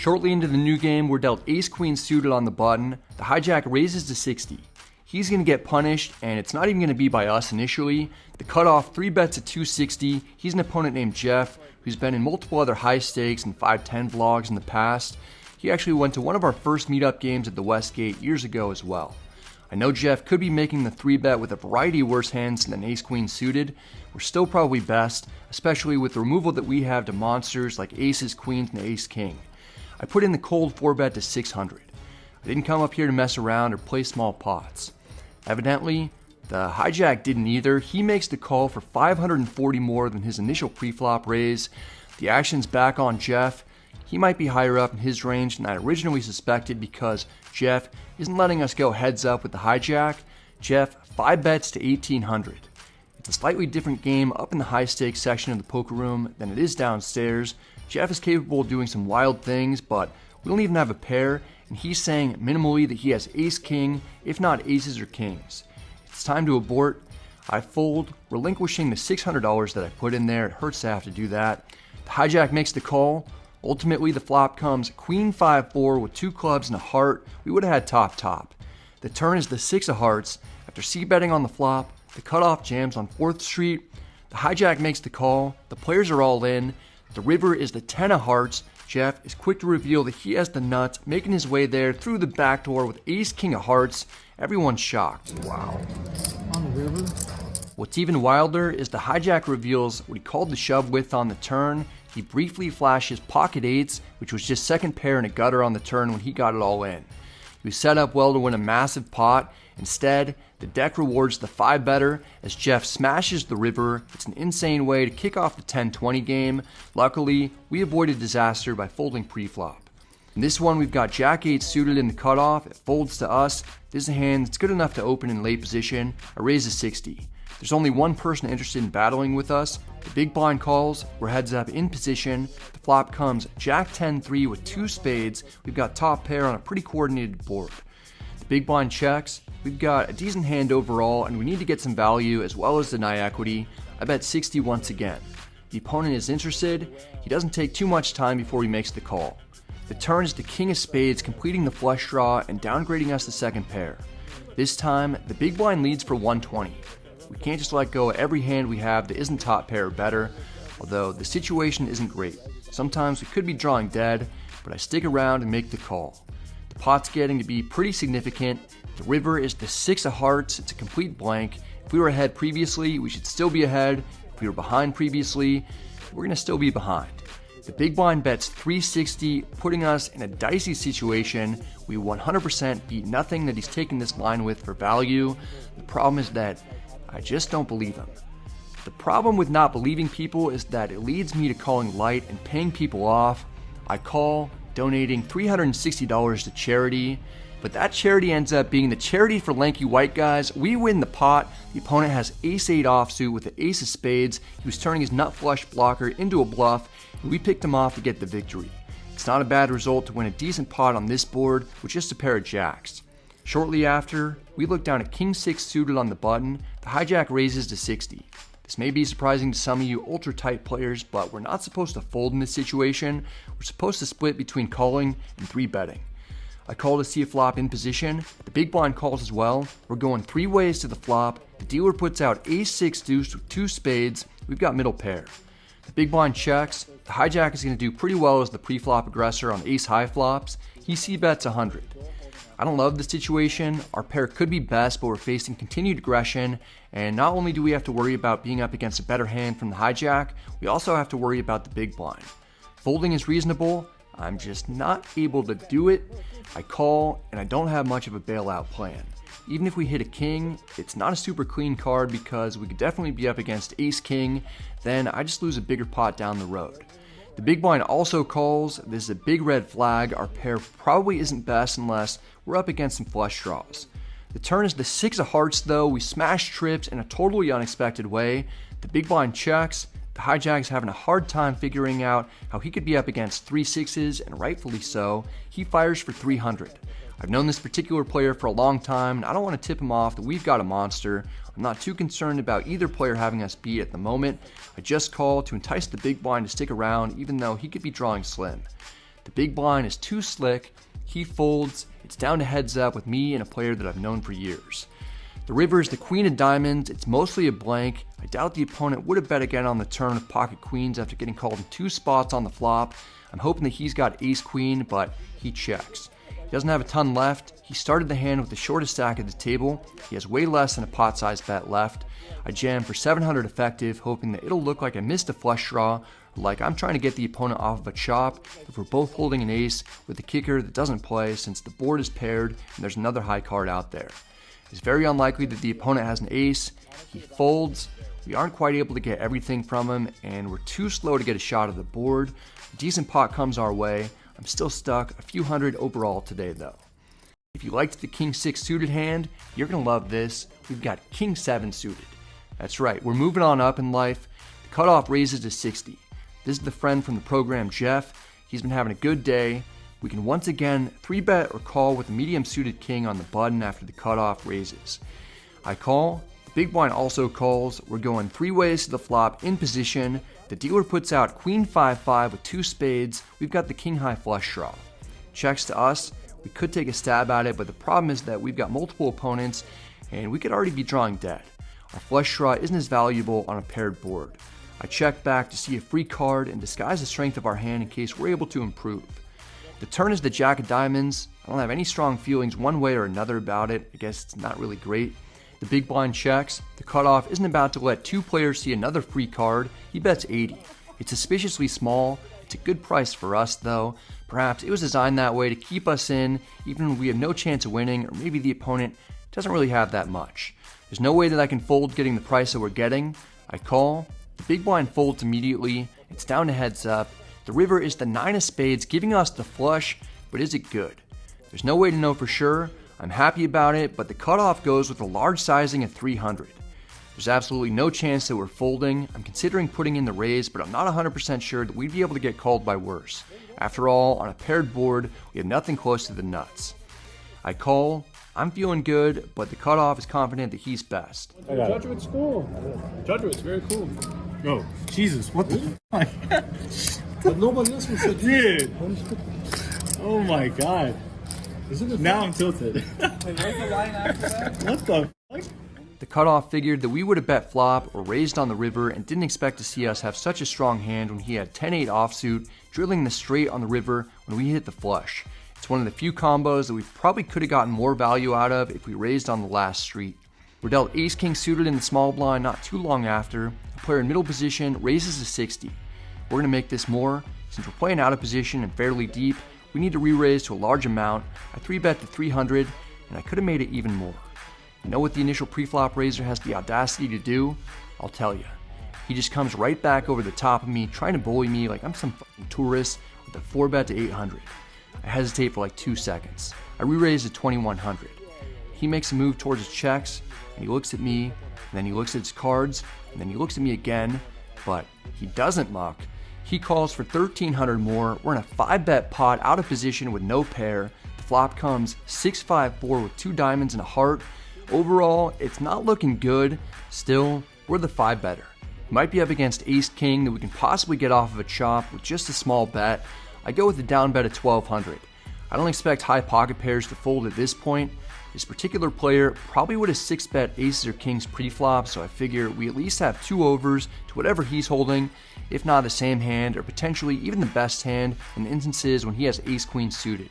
Shortly into the new game, we're dealt ace-queen suited on the button. The hijack raises to 60. He's going to get punished, and it's not even going to be by us initially. The cutoff 3 bets at 260. He's an opponent named Jeff, who's been in multiple other high stakes and 510 vlogs in the past. He actually went to one of our first meetup games at the Westgate years ago as well. I know Jeff could be making the 3 bet with a variety of worse hands than ace-queen suited. We're still probably best, especially with the removal that we have to monsters like aces, queens, and ace-king. I put in the cold 4 bet to 600. I didn't come up here to mess around or play small pots. Evidently, the hijack didn't either. He makes the call for 540 more than his initial pre-flop raise. The action's back on Jeff. He might be higher up in his range than I originally suspected because Jeff isn't letting us go heads up with the hijack. Jeff 5 bets to 1800. It's a slightly different game up in the high stakes section of the poker room than it is downstairs. Jeff is capable of doing some wild things, but we don't even have a pair, and he's saying minimally that he has ace-king, if not aces or kings. It's time to abort. I fold, relinquishing the $600 that I put in there. It hurts to have to do that. The hijack makes the call. Ultimately, the flop comes queen 5-4 with 2 clubs and a heart. We would have had top. The turn is the 6 of hearts. After c-betting on the flop, the cutoff jams on 4th Street. The hijack makes the call. The players are all in. The river is the 10 of hearts. Jeff is quick to reveal that he has the nuts, making his way there through the back door with ace-king of hearts. Everyone's shocked. Wow. On the river? What's even wilder is the hijack reveals what he called the shove with on the turn. He briefly flashes pocket eights, which was just second pair and a gutter on the turn when he got it all in. He was set up well to win a massive pot. Instead, the deck rewards the 5-better as Jeff smashes the river. It's an insane way to kick off the 10-20 game. Luckily, we avoided disaster by folding pre-flop. In this one, we've got Jack-8 suited in the cutoff. It folds to us. This is a hand that's good enough to open in late position. I raise to 60. There's only one person interested in battling with us. The big blind calls. We're heads up in position. The flop comes Jack-10-3 with 2 spades. We've got top pair on a pretty coordinated board. The big blind checks. We've got a decent hand overall, and we need to get some value as well as deny equity. I bet 60 once again. The opponent is interested. He doesn't take too much time before he makes the call. The turn is the king of spades, completing the flush draw and downgrading us to second pair. This time, the big blind leads for 120. We can't just let go of every hand we have that isn't top pair or better, although the situation isn't great. Sometimes we could be drawing dead, but I stick around and make the call. The pot's getting to be pretty significant. The river is the 6 of hearts. It's a complete blank. If we were ahead previously, we should still be ahead. If we were behind previously, we're going to still be behind. The big blind bets 360, putting us in a dicey situation. We 100% beat nothing that he's taking this line with for value. The problem is that I just don't believe him. The problem with not believing people is that it leads me to calling light and paying people off. I call, donating $360 to charity, but that charity ends up being the charity for lanky white guys. We win the pot. The opponent has ace-8 offsuit with the ace of spades. He was turning his nut flush blocker into a bluff, and we picked him off to get the victory. It's not a bad result to win a decent pot on this board with just a pair of jacks. Shortly after, we look down at king 6 suited on the button. The hijack raises to 60. This may be surprising to some of you ultra tight players, but we're not supposed to fold in this situation. We're supposed to split between calling and 3-betting. I call to see a flop in position. The big blind calls as well. We're going 3 ways to the flop. The dealer puts out ace-6 deuce with 2 spades. We've got middle pair. The big blind checks. The hijack is going to do pretty well as the pre-flop aggressor on ace-high flops. He c-bets 100. I don't love the situation. Our pair could be best, but we're facing continued aggression, and not only do we have to worry about being up against a better hand from the hijack, we also have to worry about the big blind. Folding is reasonable. I'm just not able to do it. I call, and I don't have much of a bailout plan. Even if we hit a king, it's not a super clean card because we could definitely be up against ace-king. Then I just lose a bigger pot down the road. The big blind also calls. This is a big red flag. Our pair probably isn't best unless we're up against some flush draws. The turn is the 6 of hearts though. We smash trips in a totally unexpected way. The big blind checks. The hijack's having a hard time figuring out how he could be up against 3 6s, and rightfully so. He fires for 300. I've known this particular player for a long time, and I don't want to tip him off that we've got a monster. I'm not too concerned about either player having us beat at the moment. I just call to entice the big blind to stick around, even though he could be drawing slim. The big blind is too slick. He folds. It's down to heads up with me and a player that I've known for years. The river is the queen of diamonds. It's mostly a blank. I doubt the opponent would have bet again on the turn with pocket queens after getting called in 2 spots on the flop. I'm hoping that he's got ace queen, but he checks. He doesn't have a ton left. He started the hand with the shortest stack at the table. He has way less than a pot size bet left. I jam for 700 effective, hoping that it'll look like I missed a flush draw, or like I'm trying to get the opponent off of a chop if we're both holding an ace with a kicker that doesn't play since the board is paired and there's another high card out there. It's very unlikely that the opponent has an ace. He folds. We aren't quite able to get everything from him, and we're too slow to get a shot of the board. A decent pot comes our way. I'm still stuck a few hundred overall today though. If you liked the King 6 suited hand, you're going to love this. We've got King 7 suited. That's right, we're moving on up in life. The cutoff raises to 60. This is the friend from the program, Jeff. He's been having a good day. We can once again 3-bet or call with a medium suited king on the button after the cutoff raises. I call. The big blind also calls. We're going 3 ways to the flop in position. The dealer puts out queen 5-5 with 2 spades. We've got the king high flush draw. Checks to us. We could take a stab at it, but the problem is that we've got multiple opponents and we could already be drawing dead. Our flush draw isn't as valuable on a paired board. I check back to see a free card and disguise the strength of our hand in case we're able to improve. The turn is the jack of diamonds. I don't have any strong feelings one way or another about it. I guess it's not really great. The big blind checks. The cutoff isn't about to let 2 players see another free card. He bets 80. It's suspiciously small. It's a good price for us though. Perhaps it was designed that way to keep us in even when we have no chance of winning, or maybe the opponent doesn't really have that much. There's no way that I can fold getting the price that we're getting. I call. The big blind folds immediately. It's down to heads up. The river is the 9 of spades, giving us the flush, but is it good? There's no way to know for sure. I'm happy about it, but the cutoff goes with a large sizing of 300. There's absolutely no chance that we're folding. I'm considering putting in the raise, but I'm not 100% sure that we'd be able to get called by worse. After all, on a paired board, we have nothing close to the nuts. I call. I'm feeling good, but the cutoff is confident that he's best. Jesuit's cool. Jesuit's very cool. Oh, Jesus, what the fuck? But nobody else was said, Dude! Oh my god. Isn't it Now I'm tilted. what's the line after that? What the fuck? The cutoff figured that we would have bet flop or raised on the river and didn't expect to see us have such a strong hand when he had 10-8 offsuit, drilling the straight on the river when we hit the flush. It's one of the few combos that we probably could have gotten more value out of if we raised on the last street. We're dealt ace-king suited in the small blind not too long after. A player in middle position raises to 60. We're going to make this more. Since we're playing out of position and fairly deep, we need to re-raise to a large amount. I 3-bet to 300, and I could have made it even more. You know what the initial pre-flop raiser has the audacity to do? I'll tell you. He just comes right back over the top of me, trying to bully me like I'm some fucking tourist with a 4-bet to 800. I hesitate for like 2 seconds. I re-raise to 2100. He makes a move towards his checks, and he looks at me, and then he looks at his cards, and then he looks at me again, but he doesn't muck. He calls for 1300 more. We're in a 5-bet pot out of position with no pair. The flop comes 6-5-4 with 2 diamonds and a heart. Overall, it's not looking good. Still, we're the 5-better. We might be up against ace-king that we can possibly get off of a chop with just a small bet. I go with a down bet of 1200. I don't expect high pocket pairs to fold at this point. This particular player probably would have 6-bet aces or kings pre-flop, so I figure we at least have 2 overs to whatever he's holding, if not the same hand, or potentially even the best hand in instances when he has ace-queen suited.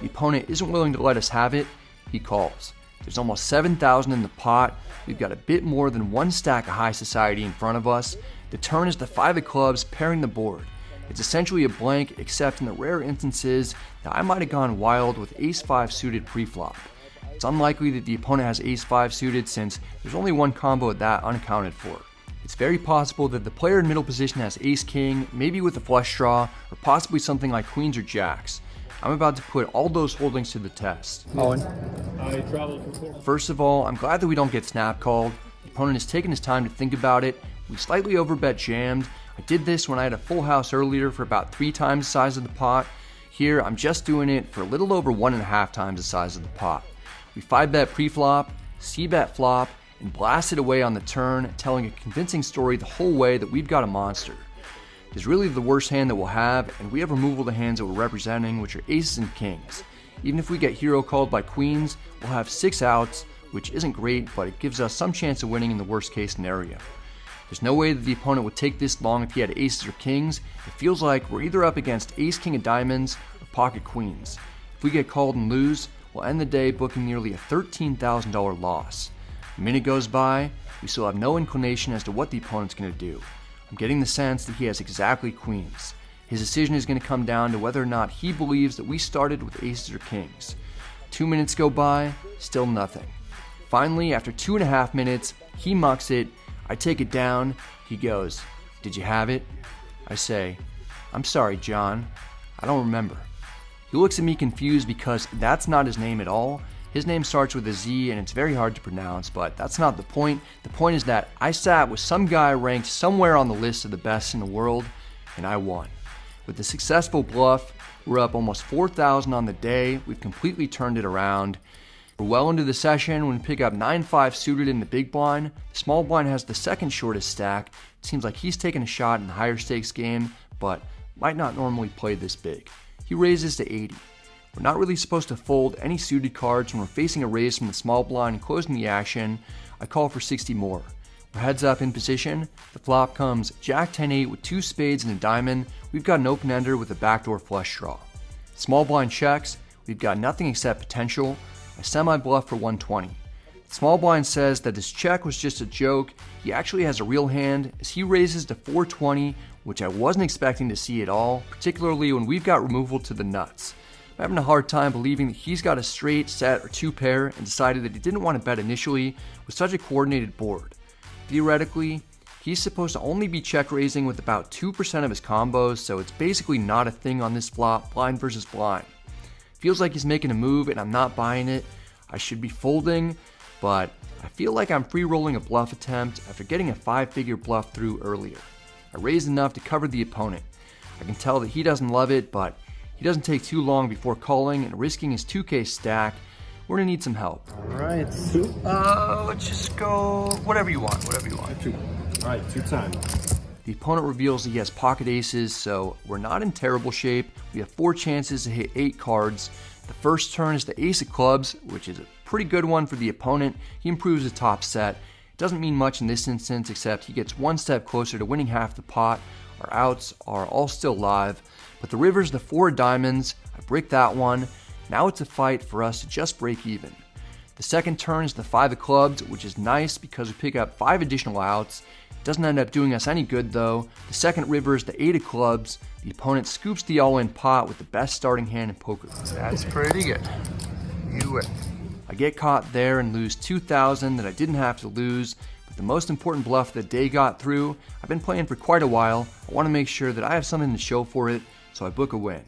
The opponent isn't willing to let us have it. He calls. There's almost 7,000 in the pot. We've got a bit more than 1 stack of high society in front of us. The turn is the 5 of clubs pairing the board. It's essentially a blank, except in the rare instances that I might have gone wild with ace-5 suited pre-flop. It's unlikely that the opponent has ace-5 suited since there's only 1 combo at that unaccounted for. It's very possible that the player in middle position has ace-king, maybe with a flush draw, or possibly something like queens or jacks. I'm about to put all those holdings to the test. Owen. I traveled for 4. First of all, I'm glad that we don't get snap called. The opponent has taken his time to think about it. We slightly overbet jammed. I did this when I had a full house earlier for about 3 times the size of the pot. Here, I'm just doing it for a little over 1.5 times the size of the pot. We 5-bet pre-flop, c-bet flop, and blast it away on the turn, telling a convincing story the whole way that we've got a monster. It is really the worst hand that we'll have, and we have removal to hands that we're representing, which are aces and kings. Even if we get hero called by queens, we'll have 6 outs, which isn't great, but it gives us some chance of winning in the worst case scenario. There's no way that the opponent would take this long if he had aces or kings. It feels like we're either up against ace king of diamonds or pocket queens. If we get called and lose, we'll end the day booking nearly a $13,000 loss. A minute goes by, we still have no inclination as to what the opponent's going to do. I'm getting the sense that he has exactly queens. His decision is going to come down to whether or not he believes that we started with aces or kings. 2 minutes go by, still nothing. Finally, after 2.5 minutes, he mucks it. I take it down. He goes, "Did you have it?" I say, "I'm sorry, John. I don't remember." He looks at me confused because that's not his name at all. His name starts with a Z and it's very hard to pronounce, but that's not the point. The point is that I sat with some guy ranked somewhere on the list of the best in the world, and I won. With the successful bluff, we're up almost 4,000 on the day. We've completely turned it around. We're well into the session when we pick up 9-5 suited in the big blind. The small blind has the second shortest stack. It seems like he's taking a shot in the higher stakes game, but might not normally play this big. He raises to 80. We're not really supposed to fold any suited cards when we're facing a raise from the small blind and closing the action. I call for 60 more. We're heads up in position. The flop comes Jack 10-8 with 2 spades and a diamond. We've got an open ender with a backdoor flush draw. Small blind checks. We've got nothing except potential. I semi-bluff for 120. Small blind says that his check was just a joke. He actually has a real hand as he raises to 420, which I wasn't expecting to see at all, particularly when we've got removal to the nuts. I'm having a hard time believing that he's got a straight, set, or 2 pair and decided that he didn't want to bet initially with such a coordinated board. Theoretically, he's supposed to only be check raising with about 2% of his combos, so it's basically not a thing on this flop, blind versus blind. Feels like he's making a move and I'm not buying it. I should be folding, but I feel like I'm free rolling a bluff attempt after getting a 5-figure bluff through earlier. I raised enough to cover the opponent. I can tell that he doesn't love it, but he doesn't take too long before calling and risking his 2K stack. We're gonna need some help. Alright, 2. Let's just go whatever you want, 2. Alright, 2 times. The opponent reveals that he has pocket aces, so we're not in terrible shape. We have 4 chances to hit 8 cards. The first turn is the ace of clubs, which is a pretty good one for the opponent. He improves the top set. It doesn't mean much in this instance, except he gets 1 step closer to winning half the pot. Our outs are all still live, but the river's the 4 diamonds. I break that one. Now it's a fight for us to just break even. The second turn is the 5 of clubs, which is nice because we pick up 5 additional outs. It doesn't end up doing us any good though. The second river is the 8 of clubs. The opponent scoops the all-in pot with the best starting hand in poker. That's pretty good. You win. I get caught there and lose 2,000 that I didn't have to lose, but the most important bluff the day got through. I've been playing for quite a while. I want to make sure that I have something to show for it, so I book a win.